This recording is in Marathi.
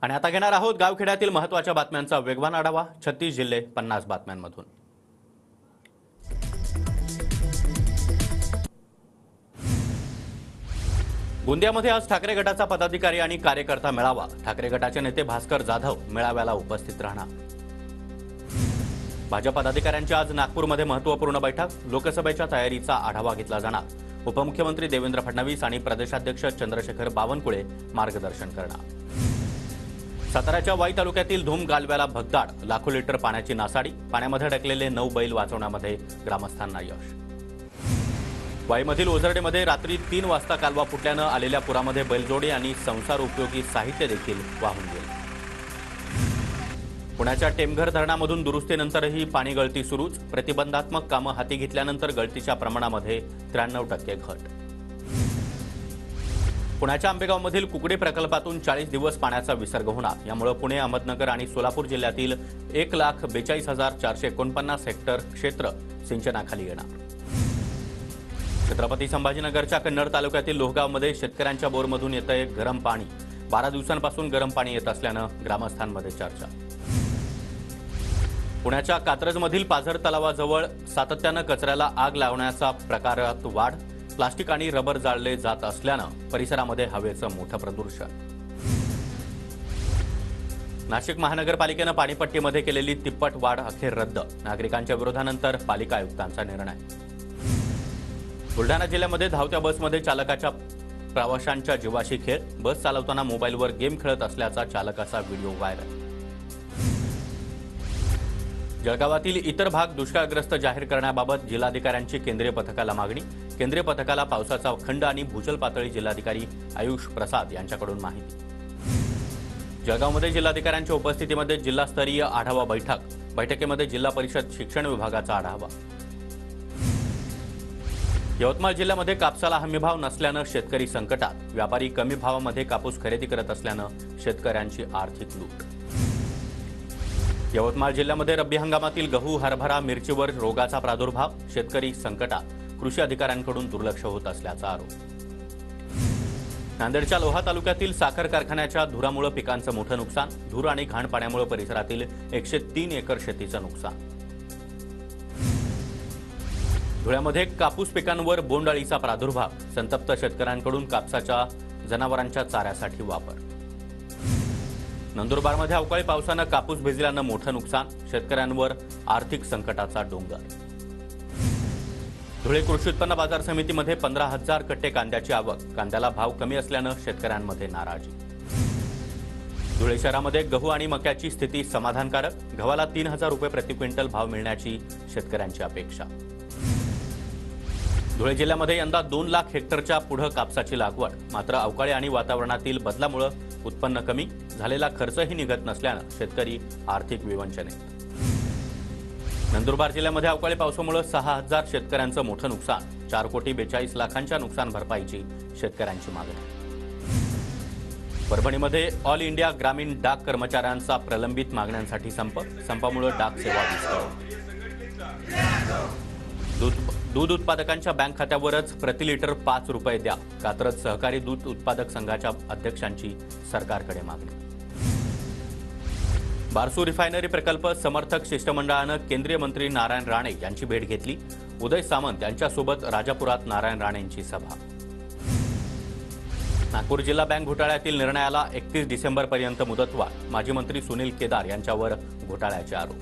आणि आता घेणार आहोत गावखेड्यातील महत्त्वाच्या बातम्यांचा वेगवान आढावा। 36 जिल्हे 50 बातम्यांमधून। गोंदियामध्ये आज ठाकरे गटाचा पदाधिकारी आणि कार्यकर्ता मेळावा। ठाकरे गटाचे नेते भास्कर जाधव मेळाव्याला उपस्थित राहणार। भाजप पदाधिकाऱ्यांची आज नागपूरमध्ये महत्त्वपूर्ण बैठक। लोकसभेच्या तयारीचा आढावा घेतला जाणार। उपमुख्यमंत्री देवेंद्र फडणवीस आणि प्रदेशाध्यक्ष चंद्रशेखर बावनकुळे मार्गदर्शन करणार। साताऱ्याच्या वाई तालुक्यातील धूम गालव्याला भगदाड, लाखो लिटर पाण्याची नासाडी। पाण्यामध्ये अडकलेले 9 बैल वाचवण्यामध्ये ग्रामस्थांना यश। वाईमधील ओझरडेमध्ये रात्री 3 वाजता कालवा फुटल्यानं आलेल्या पुरामध्ये बैलजोडी आणि संसार उपयोगी साहित्य देखील वाहून गेले। पुण्याच्या टेमघर धरणामधून दुरुस्तीनंतरही पाणी गळती सुरूच। प्रतिबंधात्मक कामं हाती घेतल्यानंतर गळतीच्या प्रमाणामध्ये 93% घट। पुण्याच्या आंबेगावमधील कुकडे प्रकल्पातून 40 दिवस पाण्याचा विसर्ग होणार। यामुळे पुणे, अहमदनगर आणि सोलापूर जिल्ह्यातील 1,42,449 हेक्टर क्षेत्र सिंचनाखाली येणार। छत्रपती संभाजीनगरच्या कन्नड तालुक्यातील लोहगावमध्ये शेतकऱ्यांच्या बोरमधून येतंय गरम पाणी। 12 दिवसांपासून गरम पाणी येत असल्यानं ग्रामस्थांमध्ये चर्चा। पुण्याच्या कात्रजमधील पाझर तलावाजवळ सातत्यानं कचऱ्याला आग लावण्याचा प्रकारात वाढ। प्लास्टिक आणि रबर जाळले जात असल्यानं परिसरामध्ये हवेचं मोठं प्रदूषण। नाशिक महानगरपालिकेनं पाणीपट्टीमध्ये केलेली तिप्पट वाढ अखेर रद्द। नागरिकांच्या विरोधानंतर पालिका आयुक्तांचा निर्णय। बुलढाणा जिल्ह्यामध्ये धावत्या बसमध्ये चालकाच्या प्रवाशांच्या जीवाशी खेळ। बस चालवताना मोबाईलवर गेम खेळत असल्याचा चालकाचा व्हिडिओ व्हायरल। जळगावातील इतर भाग दुष्काळग्रस्त जाहीर करण्याबाबत जिल्हाधिकाऱ्यांची केंद्रीय पथकाला मागणी। केंद्रीय पथकाला पावसाचा खंड आणि भूजल पातळी जिल्हाधिकारी आयुष प्रसाद यांच्याकडून माहिती। जळगावमध्ये जिल्हाधिकाऱ्यांच्या उपस्थितीमध्ये जिल्हास्तरीय आढावा बैठक। बैठकीमध्ये जिल्हा परिषद शिक्षण विभागाचा आढावा। यवतमाळ जिल्ह्यामध्ये कापसाला हमीभाव नसल्यानं शेतकरी संकटात। व्यापारी कमी भावामध्ये कापूस खरेदी करत असल्यानं शेतकऱ्यांची आर्थिक लूट। यवतमाळ जिल्ह्यामध्ये रब्बी हंगामातील गहू, हरभरा, मिरचीवर रोगाचा प्रादुर्भाव। शेतकरी संकटात। कृषी अधिकाऱ्यांकडून दुर्लक्ष होत असल्याचा आरोप। नांदेडच्या लोहा तालुक्यातील साखर कारखान्याच्या धुरामुळे पिकांचं मोठं नुकसान। धूर आणि घाण पाण्यामुळे परिसरातील 103 एकर शेतीचं नुकसान। धुळ्यामध्ये कापूस पिकांवर बोंडअळीचा प्रादुर्भाव। संतप्त शेतकऱ्यांकडून कापसाच्या जनावरांच्या चाऱ्यासाठी वापर। नंदुरबारमध्ये अवकाळी पावसानं कापूस भिजल्यानं मोठं नुकसान। शेतकऱ्यांवर आर्थिक संकटाचा डोंगर। धुळे कृषी उत्पन्न बाजार समितीमध्ये 15,000 कट्टे कांद्याची आवक। कांद्याला भाव कमी असल्यानं शेतकऱ्यांमध्ये नाराजी। धुळे शहरामध्ये गहू आणि मक्याची स्थिती समाधानकारक। गव्हाला 3,000 रुपये प्रति क्विंटल भाव मिळण्याची शेतकऱ्यांची अपेक्षा। धुळे जिल्ह्यामध्ये यंदा 2 लाख हेक्टरच्या पुढे कापसाची लागवड। मात्र अवकाळी आणि वातावरणातील बदलामुळे उत्पन्न कमी। झालेला खर्चही निघत नसल्यानं शेतकरी आर्थिक विवंचनेत। नंदुरबार जिल्ह्यामध्ये अवकाळी पावसामुळे 6,000 शेतकऱ्यांचं मोठं नुकसान। 4,42,00,000च्या नुकसान भरपाईची शेतकऱ्यांची मागणी। परभणीमध्ये ऑल इंडिया ग्रामीण डाक कर्मचाऱ्यांचा प्रलंबित मागण्यांसाठी संप। संपामुळे डाक सेवा विस्कळीत। दूध उत्पादकांच्या बँक खात्यावरच प्रति लिटर 5 रुपये द्या। कात्रज सहकारी दूध उत्पादक संघाच्या अध्यक्षांची सरकारकडे मागणी। बारसू रिफायनरी प्रकल्प समर्थक शिष्टमंडळानं केंद्रीय मंत्री नारायण राणे यांची भेट घेतली। उदय सामंत यांच्यासोबत राजापुरात नारायण राणेंची सभा। नागपूर जिल्हा बँक घोटाळ्यातील निर्णयाला 31 डिसेंबरपर्यंत मुदतवाढ। माजी मंत्री सुनील केदार यांच्यावर घोटाळ्याचे आरोप।